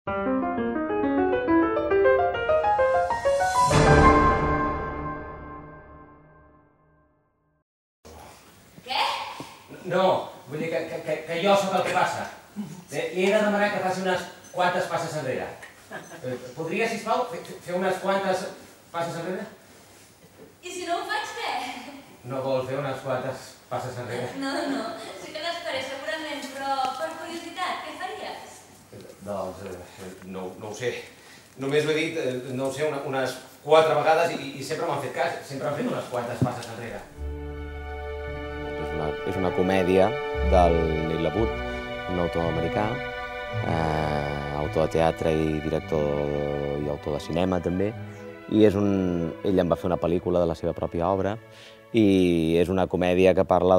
Què? No, vull dir que jo sóc el que passa. Li he de demanar que faci unes quantes passes enrere. Podria, sisplau, fer unes quantes passes enrere? I si no ho faig, què? No vol fer unes quantes passes enrere? No, sí que les faré segurament, però per curiositat, què faries? Doncs, no ho sé. Només ho he dit, no ho sé, unes 4 vegades i sempre m'han fet cas. Sempre han fet unes quantes passes enrere. És una comèdia del Neil LaBute, un autor americà, autor de teatre i director i autor de cinema també, i ell en va fer una pel·lícula de la seva pròpia obra, i és una comèdia que parla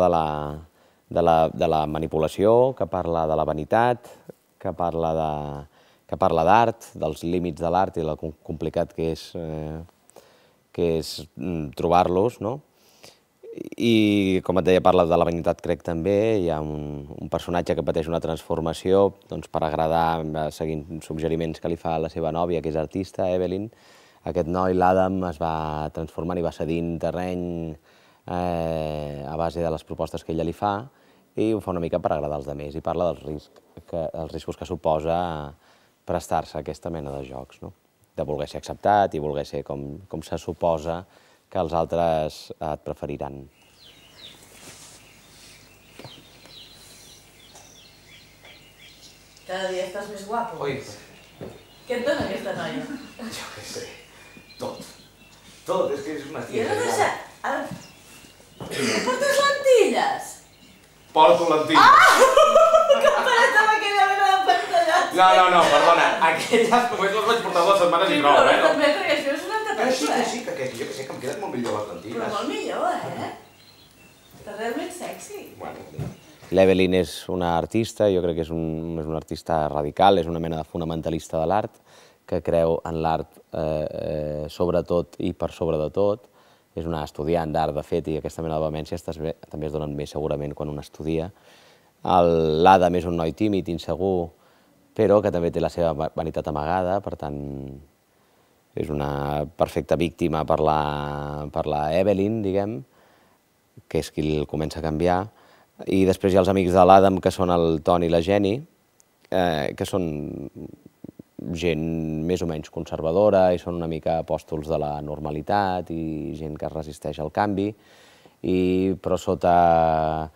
de la manipulació, que parla de la vanitat, que parla d'art, dels límits de l'art i el complicat que és trobar-los, no? I, com et deia, parla de la vanitat, crec, també. Hi ha un personatge que pateix una transformació per agradar, seguint suggeriments que li fa la seva nòvia, que és artista, Evelyn. Aquest noi, l'Adam, es va transformant i va cedint terreny a base de les propostes que ella li fa, i ho fa una mica per agradar als altres, i parla dels riscos que suposa prestar-se a aquesta mena de jocs, de voler ser acceptat i voler ser com se suposa que els altres et preferiran. Cada dia estàs més guapo. Oi. Què et dona aquesta noia? Jo què sé. Tot. Tot, és que és una tia. I has deixat... Portes lentilles? Porto lentilles. Comparat amb aquella mena de pantallots. No, perdona. Aquelles només les vaig portar 2 setmanes i prou, però també perquè això és una Sí, que jo que sé, que em queden molt millor les lentilles. Però molt millor, Estàs realment sexy. L'Evelyn és una artista, jo crec que és una artista radical, és una mena de fonamentalista de l'art, que creu en l'art sobretot i per sobre de tot. És una estudiant d'art, de fet, i aquesta mena de vehemències també es donen més segurament quan un estudia. L'Adam és un noi tímid, insegur, però que també té la seva vanitat amagada, per tant, és una perfecta víctima per la Evelyn, diguem, que és qui el comença a canviar. I després hi ha els amics de l'Adam, que són el Tony i la Jenny, que són gent més o menys conservadora i són una mica apòstols de la normalitat i gent que es resisteix al canvi, però sota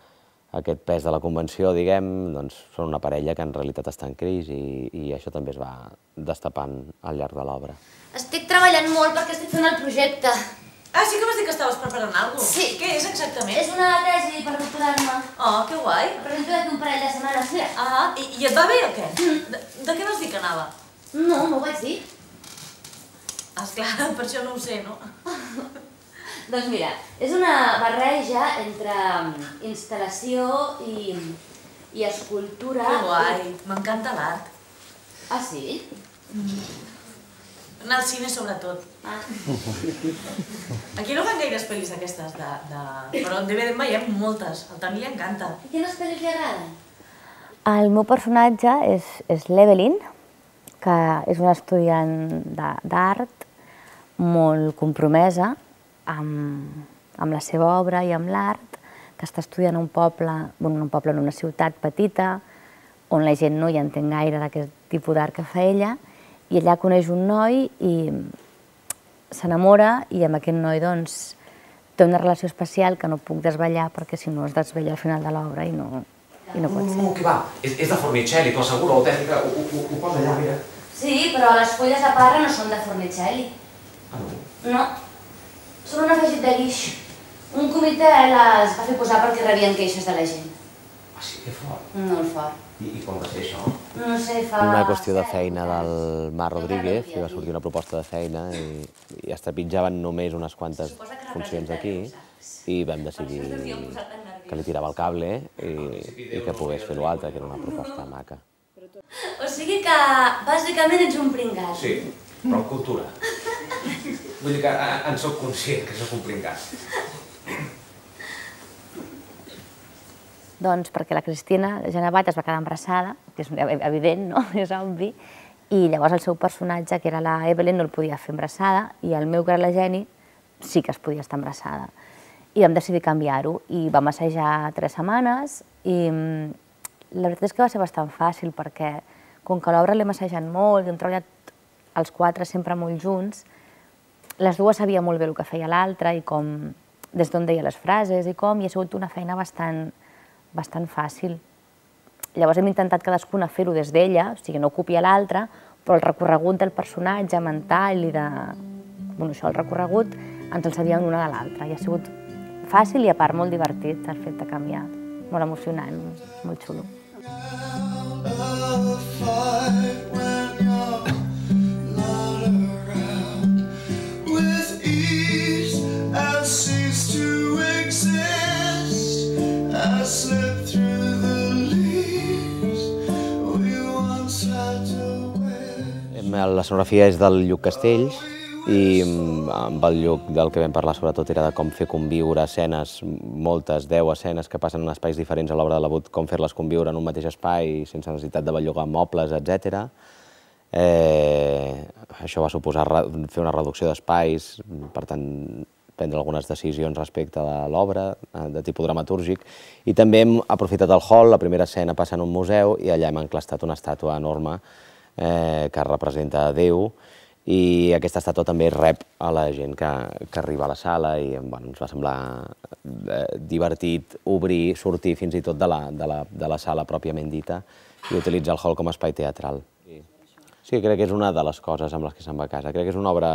aquest pes de la convenció, diguem, doncs són una parella que en realitat està en crisi i això també es va destapant al llarg de l'obra. Estic treballant molt perquè estic fent el projecte. Ah, sí que vas dir que estaves preparant alguna cosa? Sí. Què és exactament? És una tesi per doctorar-me. Oh, que guai. Presento d'aquí un parell de setmanes, mira. Ah, i et va bé o què? De què vas dir que anava? No ho vaig dir. Esclar, per això no ho sé, no? Doncs mira, és una barreja entre instal·lació i escultura. Que guai, m'encanta l'art. Ah, sí? Anar al cine sobretot. Aquí no fan gaires pel·lis d'aquestes, però en DVD en veiem moltes, al Toni li encanta. I quines pel·lis li agraden? El meu personatge és l'Evelyn, que és una estudiant d'art molt compromesa amb la seva obra i amb l'art, que està estudiant en un poble, en una ciutat petita, on la gent no hi entén gaire d'aquest tipus d'art que fa ella, i allà coneix un noi i s'enamora, i amb aquest noi doncs té una relació especial que no puc desvetllar perquè si no es desvetlla al final de l'obra i no pot ser. No, que va, és de Fornicelli, t'ho asseguro, autèntica, ho posa allà, mira. Sí, però les fulles de parra no són de Fornicelli. Ah, no? No, són un afegit de guix. Un comitè les va fer posar perquè rebien queixes de la gent. Ah, sí, que fort. Molt fort. I quan va ser això? No sé, fa... Una qüestió de feina del Mar Rodríguez, i va sortir una proposta de feina i es trepitjaven només unes quantes funcions aquí i vam decidir que li tirava el cable i que pogués fer l'altre, que era una proposta maca. O sigui que bàsicament ets un pringat. Sí, però amb cultura. Vull dir que en soc conscient que soc un pringat. Doncs perquè la Cristina Genevat es va quedar embarassada, que és evident, no? És obvi, I llavors el seu personatge, que era la Evelyn, no el podia fer embarassada, i el meu, que era la Jenny, sí que es podia estar embarassada. I vam decidir canviar-ho, i vam assajar 3 setmanes, i la veritat és que va ser bastant fàcil, perquè com que l'obra l'hem assajat molt, i hem treballat els 4 sempre molt junts, les dues sabia molt bé el que feia l'altra, i com, des d'on deia les frases, i com, i ha sigut una feina bastant fàcil. Llavors hem intentat cadascuna fer-ho des d'ella, o sigui, no copiar l'altra, però el recorregut del personatge mental i de... Bueno, això, el recorregut, ens el sabíem una de l'altra, i ha sigut fàcil i a part molt divertit el fet de canviar, molt emocionant, molt xulo. L'escenografia és del Lluc Castells i amb el Lluc del que vam parlar sobretot era de com fer conviure escenes, moltes, 10 escenes que passen en espais diferents a l'obra de Lebut, com fer-les conviure en un mateix espai sense necessitat de bellugar mobles, etc. Això va suposar fer una reducció d'espais, per tant, prendre algunes decisions respecte a l'obra, de tipus dramatúrgic, i també hem aprofitat el hall, la primera escena passa en un museu, i allà hem enclastat una estàtua enorme que representa Déu, i aquesta estàtua també rep a la gent que arriba a la sala, i ens va semblar divertit obrir, sortir fins i tot de la sala pròpiament dita i utilitzar el hall com a espai teatral. Sí, crec que és una de les coses amb les que se'n va a casa. Crec que és una obra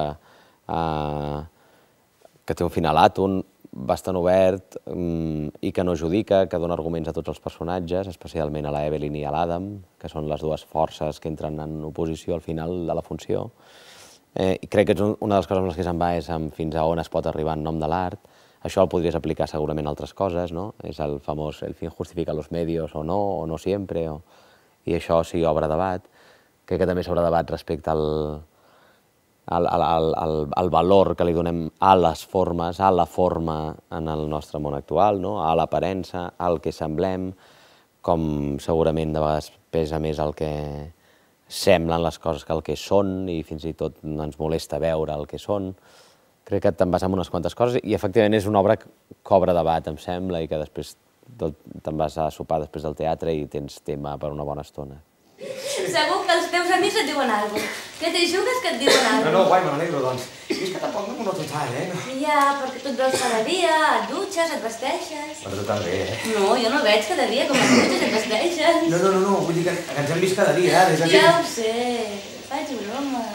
que té un final àton, bastant obert i que no judica, que dona arguments a tots els personatges, especialment a la Evelyn i a l'Adam, que són les dues forces que entren en oposició al final de la funció. I crec que una de les coses amb les que se'n va és fins a on es pot arribar en nom de l'art. Això el podries aplicar segurament a altres coses, no? És el famós el fin justifica los medios o no siempre, i això sí obre debat. Crec que també s'obre debat respecte al valor que li donem a les formes, a la forma en el nostre món actual, a l'aparença, al que semblem, com segurament de vegades pesa més el que semblen les coses que el que són, i fins i tot ens molesta veure el que són. Crec que te'n vas amb unes quantes coses, i efectivament és una obra que obre debat, em sembla, i que després te'n vas a sopar després del teatre i tens tema per una bona estona. Segur que els teus amics et diuen alguna cosa. Que t'hi jugues que et diuen alguna cosa. No, guai, me n'alegro, doncs. I és que tampoc no m'ho noto tant, Ja, perquè tu et veus cada dia, et dutxes, et vesteixes. Per tu també, No, jo no veig cada dia com et dutxes, et vesteixes. No, vull dir que ens hem vist cada dia, des d'aquí. Ja ho sé, faig broma.